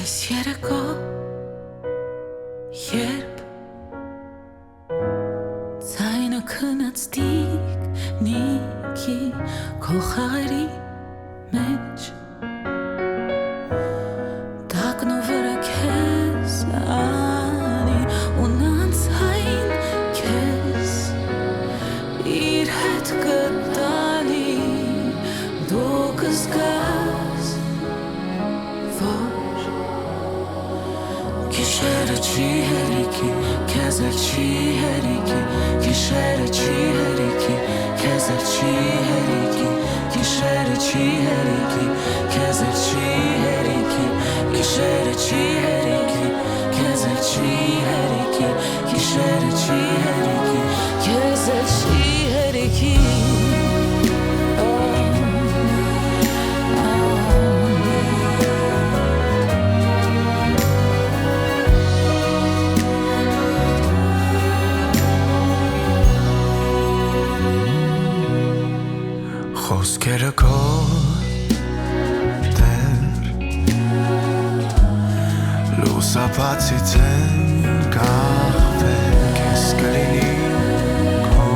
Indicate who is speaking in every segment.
Speaker 1: Այս երեկո երբ ձայնը քնած տիկնիկի քո խաղերի մեջ տակն ու վրա քեզ անի ու նանցային քեզ իր հետ կտանի դու կզգաս որ գիշերը չի հերիքի քեզ էլ չի հերիքի գիշերը չի հերիքի քեզ էլ չի հերիքի գիշերը չի հերիքի քեզ էլ չի հերիքի գիշերը չի հերիքի քեզ էլ չի հերիքի գիշերը չի հերիքի քեզ էլ չի հերիքի
Speaker 2: Խոսքերը քո դեր լուսապացից են կախվել քեզ կլինի քո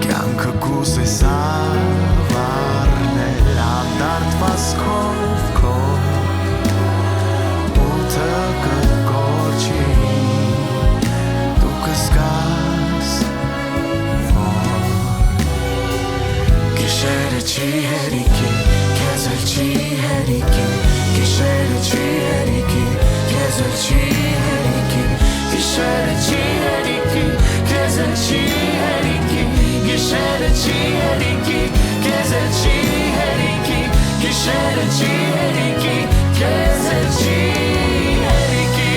Speaker 2: կյանքը կուզես ավարնել անդարտված քով քո ուտը կգորջի դու կզգաս Գիշերը չի հերիքի, քեզ էլ չի հերիքի Գիշերը չի հերիքի, քեզ էլ չի հերիքի Գիշերը չի հերիքի, քեզ էլ չի հերիքի Գիշերը չի հերիքի, քեզ էլ չի հերիքի Գիշերը չի հերիքի, քեզ էլ չի հերիքի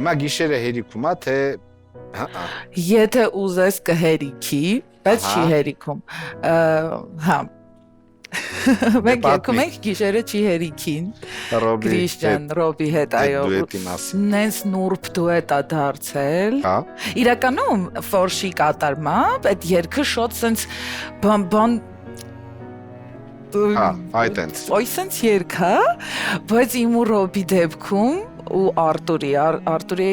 Speaker 3: Հիմա գիշերը հերիքում է, թե
Speaker 1: Եթե ուզես կհերիքի, բայց չի հերիքում Հա Մենք երգում ենք գիշերը չի հերիքին Քրիշտիան Ռոբի հետ այո Նենց նուրբ դուետ է դարձել Իրականում ֆորշի կատարմամբ այդ երգը շոտ սենց բան Ոյ սենց երգ հա Բայց իմ ու Ռոբի դեպքում ու Արտուրի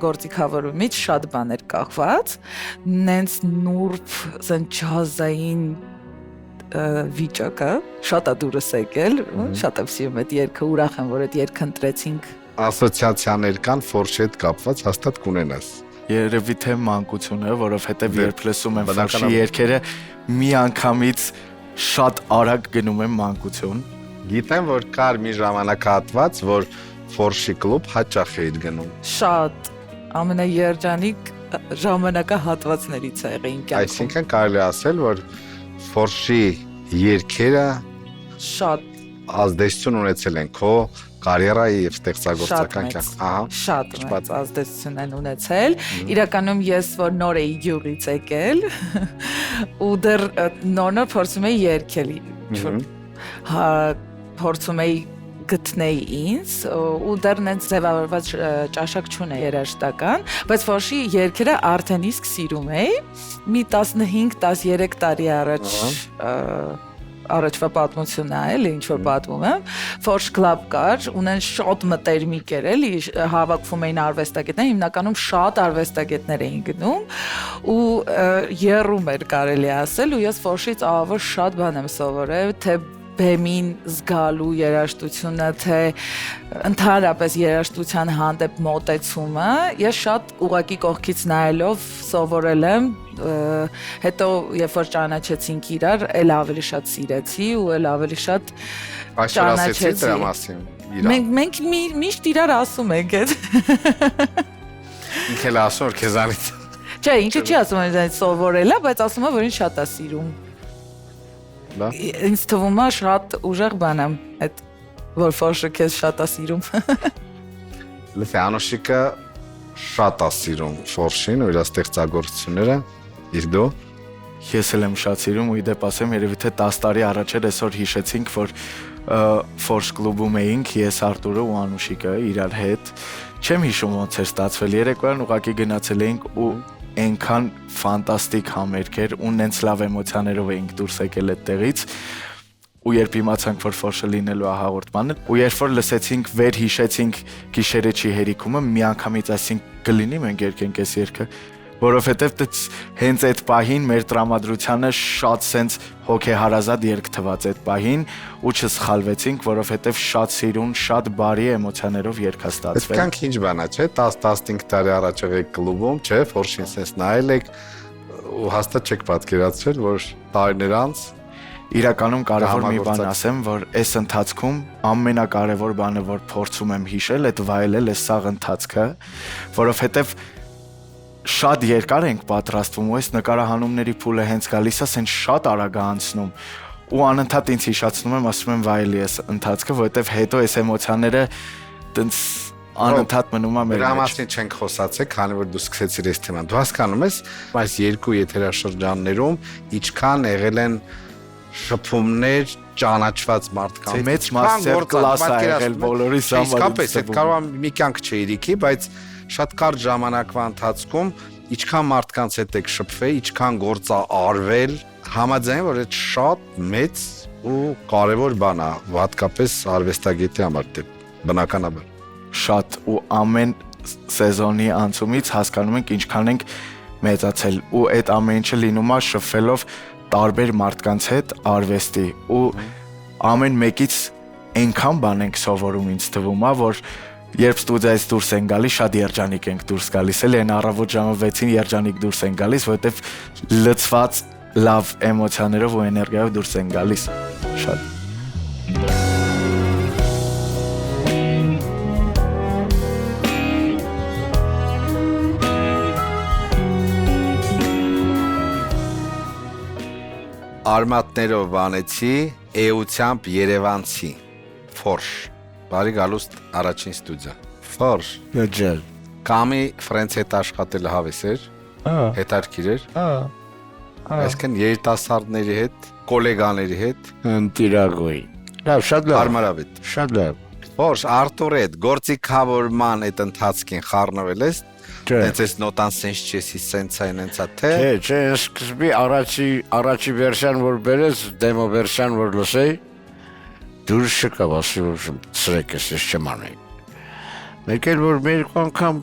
Speaker 1: գործիքավորումից շատ բաներ կախված Նենց նուրբ սենց ջազային
Speaker 4: վիճակը շատ է դուրս եկել, շատ եմ սիրում այդ երգը, ուրախ եմ, որ այդ երգը ընտրեցինք։
Speaker 3: Ասոցիացիաներ կան Ֆորշի հետ կապված հաստատ կունենաս։
Speaker 2: Երևի թե մանկությունը, որովհետև երբ լսում եմ Ֆորշի երգերը, մի անգամից շատ արագ գնում եմ մանկություն։
Speaker 3: Գիտեմ, որ կար մի ժամանակահատված, որ Ֆորշի կլուբ հաճախ էիր գնում։
Speaker 4: Շատ ամենաերջանիկ ժամանակահատվածներից է եղել իմ կյանքում։
Speaker 3: Այսինքն կարելի ասել, որ Ֆորշի երգերը
Speaker 4: Շատ
Speaker 3: ազդեցություն ունեցել են քո կարիերայի եւ ստեղծագործական կյանքում։
Speaker 4: Շատ մեծ ազդեցություն են ունեցել։ Իրականում ես որ նոր էի գյուղից եկել ու դեռ նոր փորձում էի երգել։ Հա փորձում էի գտնել ինձ ու դեռ նենց ձևավորված ճաշակ չունեի երաժշտական, բայց Ֆորշի երգերը արդեն իսկ սիրում էի։ Մի 15-13 տարի առաջվա պատմությունն է, էլի ինչ որ պատմում եմ, Ֆորշ Club կար, ունեն շատ մտերմիկ էր, էլի հավաքվում էին արվեստագետներ, հիմնականում շատ արվեստագետներ էին գնում ու եռում էր կարելի ասել ու ես Ֆորշից ահավոր շատ բան եմ սովորել, թե բեմին զգալու երաժշտությունը, թե ընդհանրապես երաժշտության հանդեպ մոտեցումը, ես շատ ուղղակի կողքից նայելով սովորել եմ, հետո երբ որ ճանաչեցինք իրար, էլ ավելի շատ սիրեցի ու էլ ավելի շատ
Speaker 3: ճանաչեցի։
Speaker 4: Մենք միշտ իրար ասում ենք այդ։
Speaker 3: Ինքն էլ ասում որ քեզանից։
Speaker 4: Չէ, ինչու՞ չի ասում այն սովորել է, բայց ասում է որ ինձ շատ է սիրում։ Ինձ թվում է շատ ուժեղ բան եմ այդ որ Ֆորշը քեզ շատ է սիրում։
Speaker 3: Լսի Անուշիկը շատ է սիրում Ֆորշին ու իր ստեղծագործությունները, իսկ դու?
Speaker 2: Ես էլ եմ շատ սիրում ու իդեպ ասեմ երևի թե 10 տարի առաջ էր այսօր հիշեցինք որ Ֆորշ կլուբում էինք ես Արտուրը ու Անուշիկը իրար հետ չեմ հիշում ոնց էր ստացվել երեկոյան ուղղակի գնացել էինք ու այնքան ֆանտաստիկ համերգ էր ու նենց լավ էմոցիաներով էինք դուրս եկել այդտեղից ու երբ իմացանք որ Ֆորշը լինելու է հաղորդմանը ու երբ որ լսեցինք վեր հիշեցինք գիշերը չի հերիքումը միանգամից ասենք կլինի մենք երկենք այս երգը որովհետև հենց այդ պահին մեր տրամադրությանը շատ սենց հոգեհարազատ երգ թվաց այդ պահին ու չսխալվեցինք որովհետև շատ սիրուն շատ բարի էմոցիաներով երգ է ստացվել
Speaker 3: Այդքան ինչ բան է, չէ, 10-15 տարի առաջ եղեք կլուբում, չէ, Ֆորշին սենց նայել եք ու հաստատ չեք պատկերացրել, որ տարիներ անց
Speaker 2: իրականում կարևոր մի բան ասեմ, որ այս ընթացքում ամենակարևոր բանը, որ փորձում եմ հիշել, այդ վայելել է սաղ ընթացքը, որովհետև շատ երկար ենք պատրաստվում ու այս նկարահանումների փուլը հենց գալիս է, սենց շատ արագ է անցնում ու անընդհատ ինձ հիշացնում եմ, ասում եմ վայելի այս ընթացքը, որովհետև հետո այս էմոցիաները տենց անընդհատ մնում է մեր մեջ։
Speaker 3: Դրա մասին չենք խոսացել, քանի որ դու սկսեցիր այս թեման։ Դու հասկանում ես, այս երկու եթերաշրջաններում ինչքան եղել են շփումներ ճանաչված մարդկանց
Speaker 2: մեծ մաստեր կլաս է եղել բոլորիս համար
Speaker 3: իսկապես այդ կարող է մի կյանք չերիքի բայց շատ կարճ ժամանակվա ընթացքում ինչքան մարդկանց հետ եք շփվել ինչքան գործ է արվել համաձայն որ այդ շատ մեծ ու կարևոր բան է հատկապես արվեստագետի համար դե բնականաբար
Speaker 2: շատ ու ամեն սեզոնի անցումից հասկանում ենք ինչքան ենք մեծացել ու այդ ամեն ինչը լինում է շփվելով տարբեր մարդկանց հետ արվեստի ու ամեն մեկից այնքան բան ենք սովորում ինձ թվում է որ երբ ստուդիայից դուրս են գալիս շատ երջանիկ ենք դուրս գալիս էլի այն առավոտ ժամը 6-ին երջանիկ դուրս են գալիս որովհետև լցված լավ էմոցիաներով ու էներգիայով դուրս են գալիս շատ
Speaker 3: Արմատներով վանեցի, էությամբ երևանցի, Ֆորշ, բարի գալուստ առաջին ստուդիա, Ֆորշ,
Speaker 5: Ջել,
Speaker 3: կամի Ֆրենց հետ աշխատելը հավես էր, հետարքիր էր, այսքան երիտասարդների հետ, կոլեգաների հետ,
Speaker 5: ընտիրագոյի, լավ, շատ լավ,
Speaker 3: հարմարավետ,
Speaker 5: շատ լավ,
Speaker 3: Ֆորշ, Արտուրի հետ, գործիքավորման այդ ընթացքին խառնվել ես, Դենց ես նոտան սենց չեսի սենց այն ենցա թե
Speaker 5: Չէ, սկզբի առաջի վերսյան որ բերես, դեմո վերսյան որ լսեի, դուրս չկավ, ասի որ սրեք ես չեմ անեի Մեկ էլ որ մեր անգամ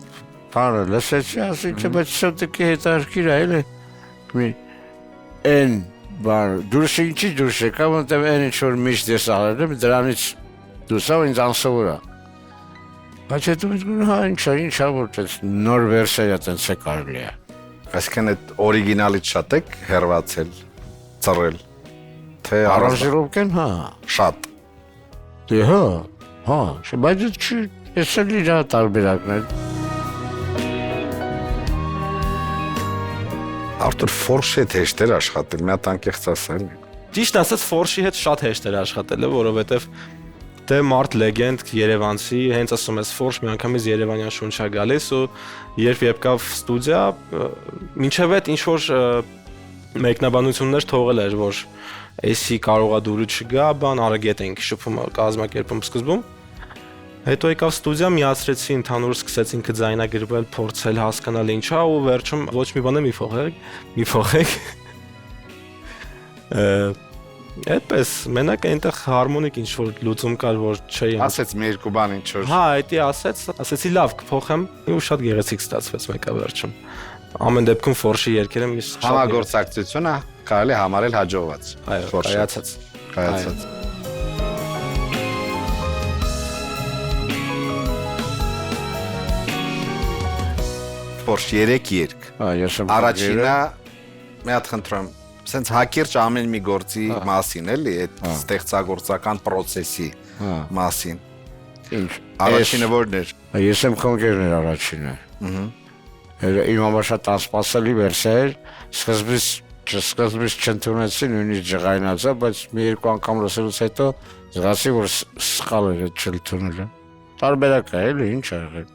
Speaker 5: բանը լսեցի, ասի չէ, բայց սոտիկի հետարքիր այլ է Են բան դուրս ինչի դուրս եկա, որտեղ այն ինչ որ միշտ ես արել եմ, դրանից դուսա ինձ անսովոր է։ Բայց հետո հա ինչա որտեղ նոր վերսիա տենց է կարելի է։
Speaker 3: Այսինքն այդ օրիգինալից շատ եք հերվացել, ծռել, թե
Speaker 5: Առանձնորոքեն, հա։
Speaker 3: շատ։
Speaker 5: Դե հա, բայց չի, ես էլ իր տարբերակն է։
Speaker 3: Արտուր ֆորշի հետ հեշտ էր աշխատել, մի հատ անկեղծ ասել։
Speaker 6: Ճիշտ ասած ֆորշի հետ շատ հեշտ էր աշխատելը, որովհետև դե մարդ լեգենդ Երևանցի, հենց ասում ես ֆորշ միանգամից Երևանյան շունչ է գալիս ու երբ կավ ստուդիա, մինչև այդ ինչ որ մեկնաբանություններ թողել էր, որ էսի կարողա դուրը չգա, բան արագետ ենք շփում կազմակերպում սկզբում։ Հետո եկավ ստուդիա, միացրեցի ընդհանուր սկսեցինք ձայնագրվել, փորձել հասկանալ ինչա ու վերջում ոչ մի բան մի փոխեք։ Այդպես, մենակ այնտեղ հարմոնիկ ինչ որ լուծում կար, որ չէի։
Speaker 3: Ասեց մի երկու բան ինչ որ։
Speaker 6: Հա, դա ասեցի լավ կփոխեմ, ու շատ գեղեցիկ ստացվեց մեկը վերջում։ Ամեն դեպքում ֆորշի երգերը միշտ
Speaker 3: Համագործակցությունը կարելի համարել հաջողված։
Speaker 6: Այո, կայացած։
Speaker 3: Ֆորշ 3 երգ։
Speaker 5: Հա, ես եմ
Speaker 3: Առաջինը մի հատ խնդրեմ, սենց հակիրճ ամեն մի գործի մասին էլի, այդ ստեղծագործական process-ի մասին։
Speaker 5: Ինչ։
Speaker 3: Առաջինը որն էր։
Speaker 5: Ես եմ կոնկրետ առաջինը։ Իմ համար շատ անսպասելի վերսիա էր, սկզբից չընդունեցի, նույնիսկ ջղայնացա, բայց մի երկու անգամ լսելուց հետո զգացի, որ սխալ էր այդ չընդունելը։ Տարբերակ է, էլի, ինչ ա եղել։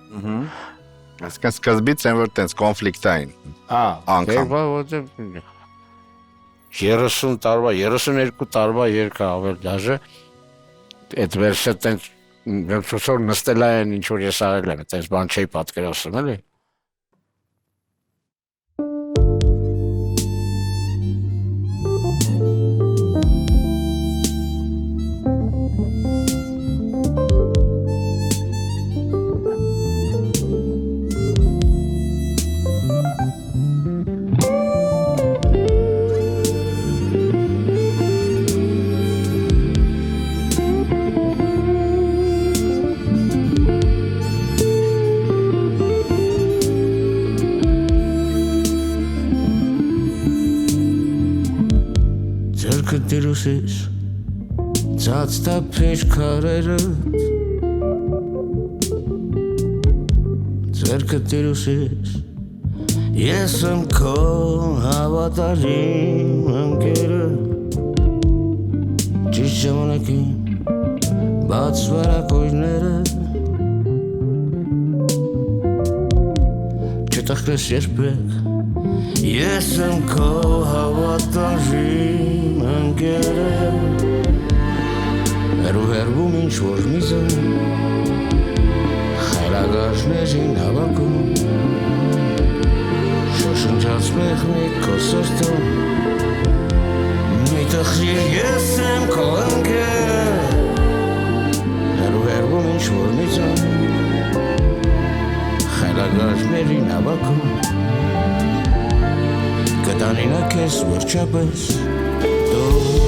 Speaker 3: Այսինքն սկզբից այն որ տենց կոնֆլիկտային։ Անգամ։
Speaker 5: Որտեղ 30 տարվա, 32 տարվա երգը ավել դաժե այդ վերսը տենց ոնց նստել այն ինչ որ ես արել եմ, տենց բան չի պատկերացնում, էլի։ Դիրուսիս ծած տափեր քարերը ձերքը դիրուսիս ես եմ քո հավատարիմ ընկերը ճիշտ ժամանակին բաց վարակույրները չտխրես երբեք ես եմ քո հավատարիմ ընկերը հերում ինչ որ միզան խայլագարժներին հավաքում շոշնջաց մեղմիկ քո սրտում մի տխրիր ես եմ քո ընկերը հերում ինչ որ միզան խայլագարժներին հավաքում կտանինա քեզ վերջապես դու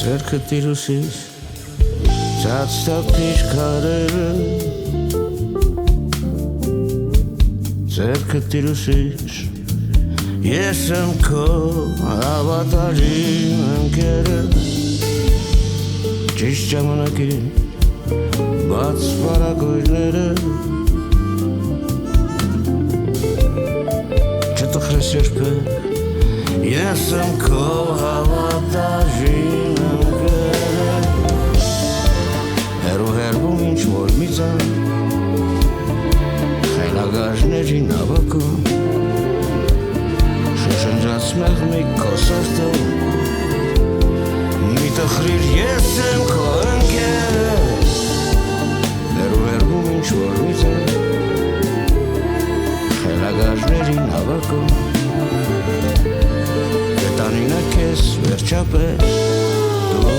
Speaker 5: ձերքը տիրուսիս ծած տափիր քարերը ձերքը տիրուսիս ես եմ քո հավատարիմ ընկերը ճիշտ ժամանակին բաց վարակույրները չտխրես երբեք ես եմ քո հավատարիմ ընկերը հերում ինչ որ միզան խայլագարժներին հավաքում շնջաց մեղմիկ քո սրտում մի տխրիր ես եմ քո ընկերը հերում ինչ որ միզան խայլագարժներին հավաքում
Speaker 2: վերջապես դու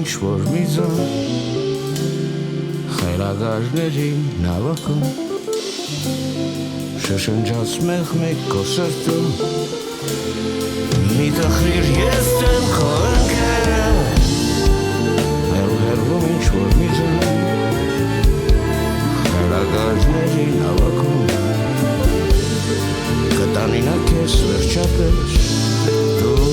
Speaker 2: ինչ-որ մի զոն խելագարների նավակում շշնջաց մեկ քո սրտում մի տխրիր ես եմ քո ընկերը հերվում ինչ-որ մի զոն խելագարների նավակում կտանինա քեզ վերջապես դու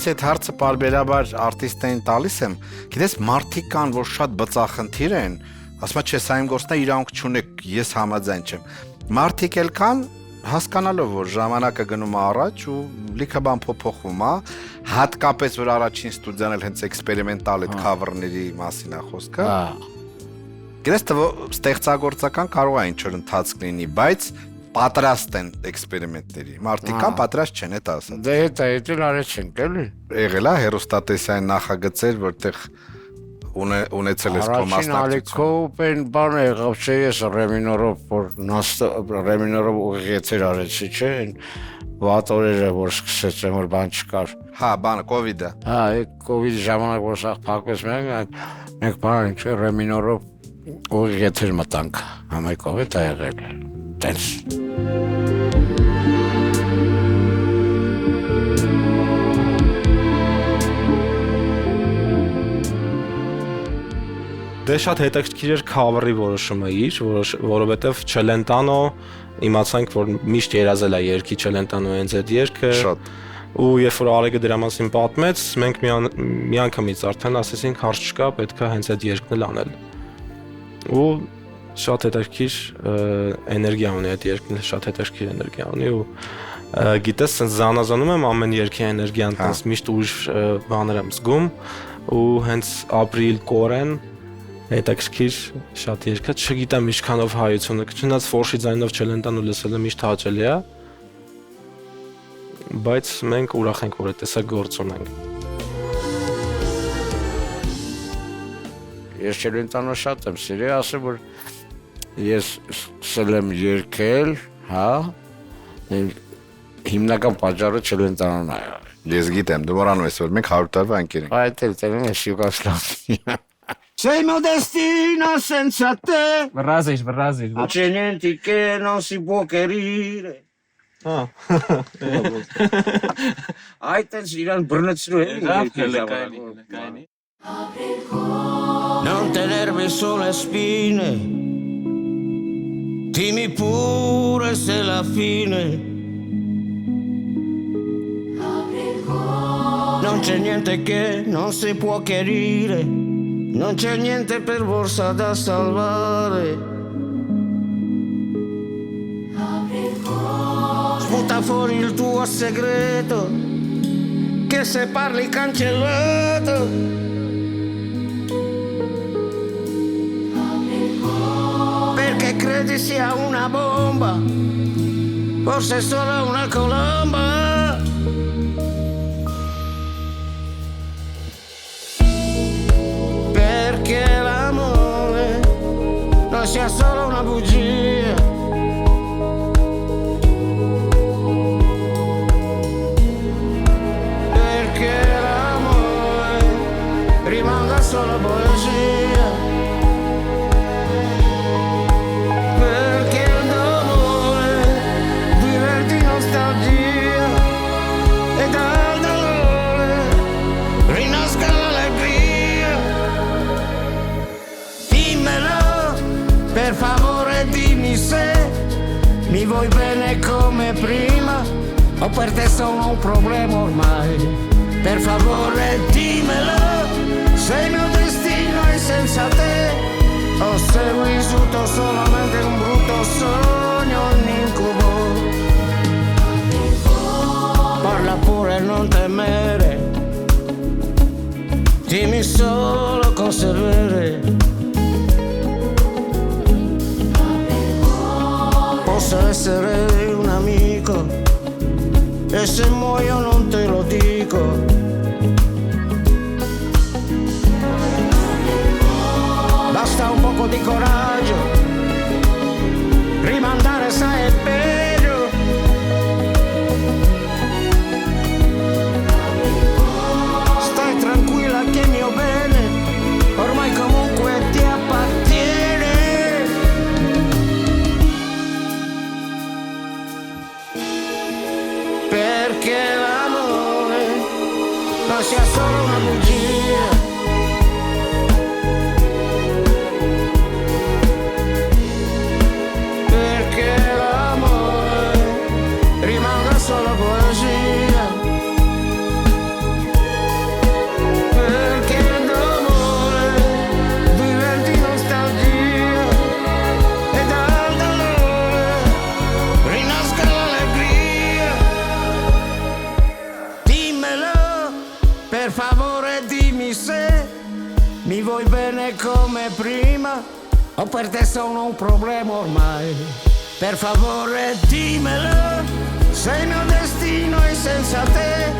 Speaker 3: Այդ հարցը բարբերաբար արտիստներին տալիս եմ, գիտես մարդիկ կան, որ շատ բծախնդիր են, ասում եմ, չէ, սա իմ գործն է, իրավունք չունեք, ես համաձայն չեմ։ Մարդիկ էլ կան, հասկանալով, որ ժամանակը գնում է առաջ ու լիքը բան փոփոխվում է, հատկապես որ առաջին ստուդիան էլ հենց էքսպերիմենտալ այդ քավերների մասին է խոսքը։ Գիտես, ստեղծագործական կարող է ինչ-որ ընթացք լինի, բայց պատրաստ են էքսպերիմենտների։ Մարդիկ կան պատրաստ չեն, դա ասած։
Speaker 5: Դե հետ էլ արեցինք, էլի։
Speaker 3: Եղել է հերոստատեսային նախագծեր, որտեղ ունեցել ես քո մասնակցություն։
Speaker 5: Առաջին ալիքոպեն բանը եղավ, չէ, ես Ռեմինորով ուղիղեցեր արեցի, չէ, վատ օրերը որ սկսեցեմ, որ բան չկար։
Speaker 3: Հա, բանը կովիդը։
Speaker 5: Հա, այդ կովիդի ժամանակ որ սա փակվեց մենք բան չէ, Ռեմինորով ուղիղեցեր մտանք, համայնքով է դա եղել։ Տենց։
Speaker 6: Դե շատ հետաքրքիր էր քավերի որոշումը իր, որովհետև Celentano իմացանք, որ միշտ երազել է երգի Celentano հենց այդ երգը։
Speaker 3: Շատ։
Speaker 6: Ու երբ որ Արեգը դրա մասին պատմեց, մենք միանգամից արդեն ասեցինք, հարց չկա, պետք է հենց այդ երգն էլ անել։ Ու շատ հետաքրքիր էներգիա ունի այդ երգն, շատ հետաքրքիր էներգիա ունի ու գիտես, զանազանում եմ ամեն երգի էներգիան, տես միշտ ուրիշ բաներ եմ զգում ու հենց ապրիլ կորեն հետաքրքիր շատ երգ է, չգիտեմ ինչքանով հայությունը, չնայած ֆորշի ձայնով Celentano լսելը միշտ հաճելի է, բայց մենք ուրախ ենք, որ այդ տեսակ գործ ունենք։
Speaker 5: Ես Celentano շատ եմ սիրել, ասեմ, որ ես սկսել եմ երգել, հա, հիմնական պատճառը Celentano-ն է եղել։
Speaker 3: Ես գիտեմ, դու մոռանում ես, որ մենք 100 տարվա ընկեր ենք։
Speaker 5: Այդ էլ տերն է Յուգոսլավիա։ Sei modestina senza te.
Speaker 7: Verrazis.
Speaker 5: Non c'è niente che non si può chiarire. Այդ էլ իրան բռնեցրու է։ Non tenermi sulle spine. Dimmi pure se la fine. Non c'è niente che non si può chiarire. Non c'è niente per forza da salvare. Sputa fuori il tuo segreto, che se parli cancellato. Perché credi sia una bomba, forse è solo una colomba. Perché l'amore non sia solo una bugia. Perché l'amore rimanga solo poesia. Perché d'amore viverti nostalgia.
Speaker 2: vuoi bene come prima o per te sono un problema ormai? Per favore dimmelo, se il mio destino è senza te o se ho vissuto solamente un brutto sogno, un incubo. Parla pure, non temere, dimmi solo cosa è vero. Posso essere un amico e se muoio non te lo dico. Basta un poco di coraggio, rimandare sai è peggio. Stai tranquilla che il mio bene ormai comunque ti appartiene. Perché l'amore non sia solo una bugia. Perché l'amore rimanga solo poesia. Perché l'amore diventi nostalgia e dal dolore rinasca l'allegria. Dimmelo, per favore dimmi se mi vuoi bene come prima o per te sono un problema ormai. Per favore dimmelo, se il mio destino è senza te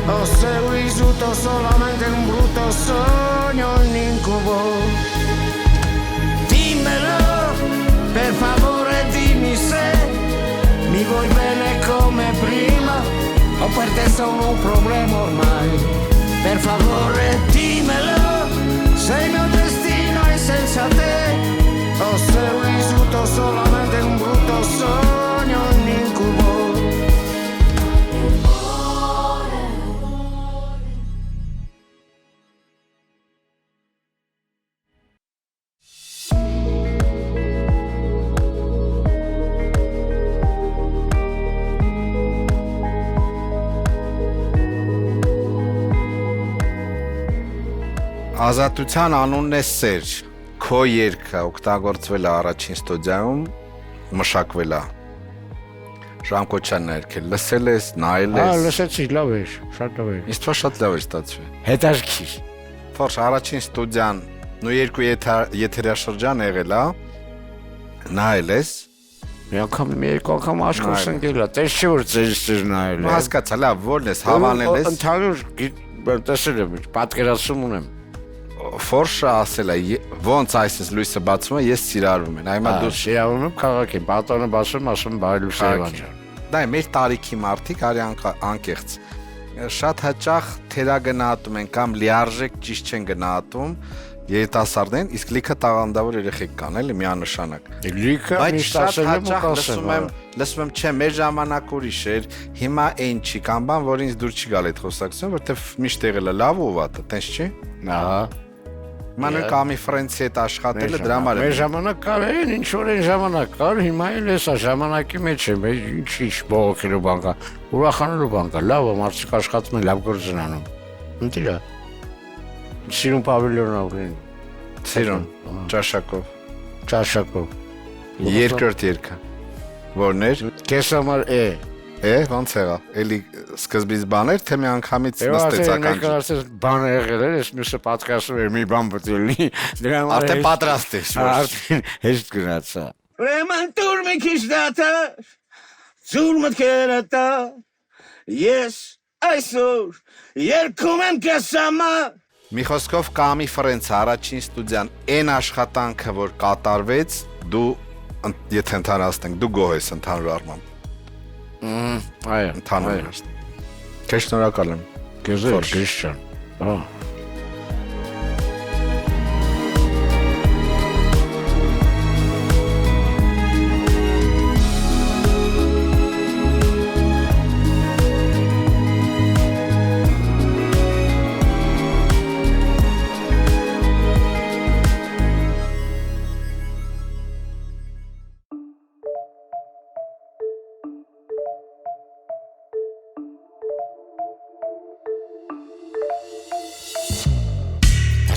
Speaker 2: o se ho vissuto solamente un brutto sogno, un incubo. Dimmelo, per favore dimmi se mi vuoi bene come prima o per te sono un problema ormai. Per favore dimmelo, se il mio destino è senza te o se ho vissuto solamente un brutto sogno, un incubo.
Speaker 3: Ազատության անունն է սեր։ Քո երգը օգտագործվել է առաջին ստուդիայում, մշակվել է։ Ժամ Կոչյանն է երգել, լսել ես, նայել ես։
Speaker 5: Լսեցի, լավ էր, շատ լավ էր։
Speaker 3: Ինձ թվում է շատ լավ է ստացվել։
Speaker 5: Հետաքրքիր։
Speaker 3: Ֆորշ առաջին ստուդիան նույն երկու եթերաշրջան եղել է։ Նայել ես։
Speaker 5: Մի անգամ երկու անգամ աշխուժ ընկել է, տես չի որ ծեր նայել է։
Speaker 3: Հասկացա, լավ, որն ես, հավանել ես։
Speaker 5: Ընդհանուր տեսել եմ, պատկերացում ունեմ։
Speaker 3: Ֆորշը ասել է, ոնց այսպես լույսը բացում է, ես սիրարվում եմ։ Այմա դու
Speaker 5: սիրարվում եմ քաղաքին, պատանը բացում, ասում բայ Լուսե Եվանյան։
Speaker 3: Դա է մեր տարիքի մարդիկ, արի անկեղծ։ Շատ հաճախ թերագնահատում են կամ լիարժեք ճիշտ չեն գնահատում երիտասարդներին, իսկ լիքը տաղանդավոր երեխեք կան, էլի միանշանակ։
Speaker 5: Լիքը
Speaker 3: Բայց շատ հաճախ լսում եմ, չէ, մեր ժամանակ ուրիշ էր, հիմա այն չի, կամ բան, որ ինձ դուր չի գալ այդ խոսակցությունը, որտեվ միշտ եղել է լավ ու վատը, տենց չի։
Speaker 5: Ահա։
Speaker 3: Մանուկ կամի Ֆրանսիայի հետ աշխատելը դրա համար է։
Speaker 5: Մեր ժամանակ կար, ինչ որ այն ժամանակ կար, հիմա էլ էսա ժամանակի մեջ է, ինչ բողոքելու բան կա, ուրախանալու բան կա, լավ է, մարդիկ աշխատում են, լավ գործ են անում։ Ընտիրա։ Սիրուն պավիլիոն ավրին։
Speaker 3: Սիրուն, ճաշակով։ Երկրորդ երգը։ Որն էր։
Speaker 5: Քեզ համար
Speaker 3: ոնց եղա։ Էլի սկզբից բաներ, թե մի անգամից նստեց ականջ։
Speaker 5: Մեկը ասես բան եղել էր, ես մյուսը պատկասում էր մի բան պետք է լինի։ Դրա համար
Speaker 3: Արդեն պատրաստ ես։
Speaker 5: Արդեն հեշտ գնացա։
Speaker 2: Ուրեմն տուր մի քիչ դատա, ծուր մտքերը տա, ես այսօր երգում եմ քեզ համար։
Speaker 3: Մի խոսքով Կամի Ֆրանսիա առաջին ստուդիան այն աշխատանքը, որ կատարվեց, դու եթե ընդհանրացնենք, դու գոհ ես ընդհանուր առմամբ։
Speaker 5: Այո,
Speaker 3: ընդհանուր։ Քեզ շնորհակալ եմ։
Speaker 5: Քեզ ջան։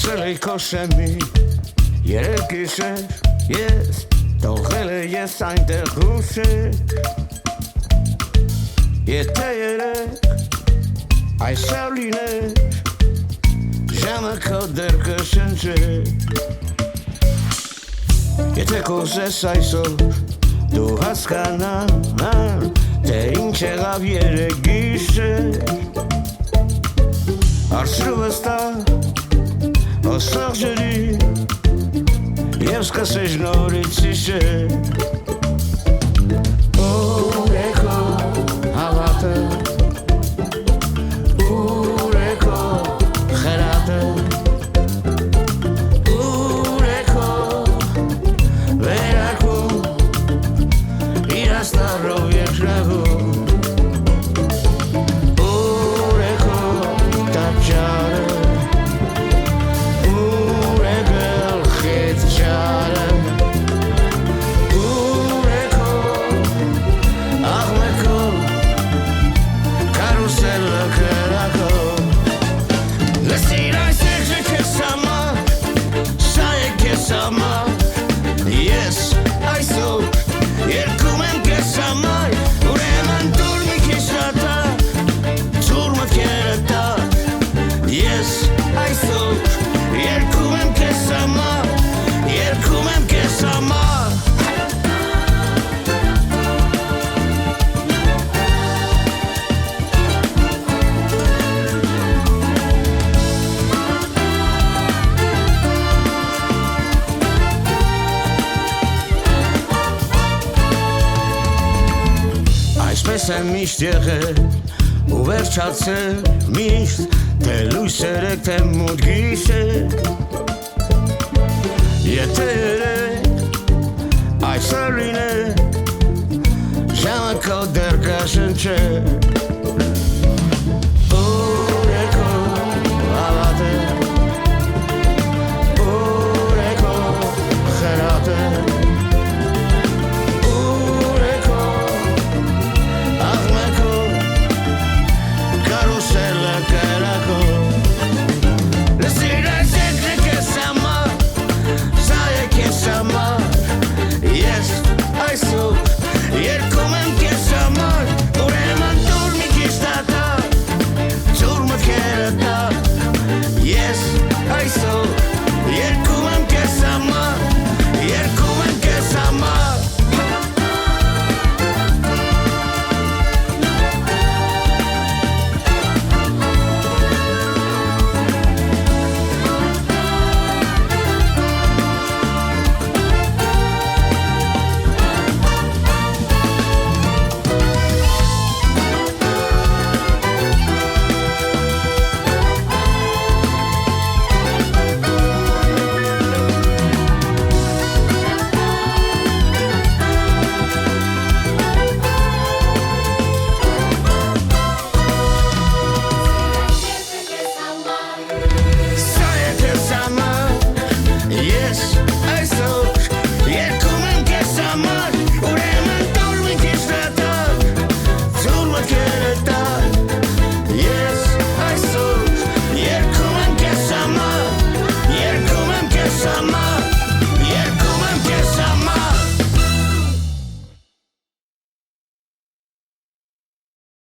Speaker 2: Կացել էի քո շեմի երեք գիշեր ես Թողել ես այնտեղ հուշեր Եթե երեք այսօր լիներ Ժամը քո դեռ կշնչեր Եթե կուզես այսօր դու հասկանալ Թե ինչ եղավ երեք գիշեր Հարցրու վստահ հոսող ջրի Եվ սկսես նորից հիշել Ուր է քո հավատը Ուր է քո խելատը Ուր է քո վերակում Իրաստարով երկրագում Ուր է քո տաճարը Yes, այսօր երկում եմ կես համար Ուրեմն դուր մի քիչ ռատա Ձուր մտքերը տա Yes, այսօր երկում եմ կես համար Երկում եմ կես համար Այսպես եմ միշտ եղել ու վերջացել միշտ Թե լույս երեք թե մութ գիշեր Եթե երեք այսօր լիներ Ժամը քո դեռ կշնչեր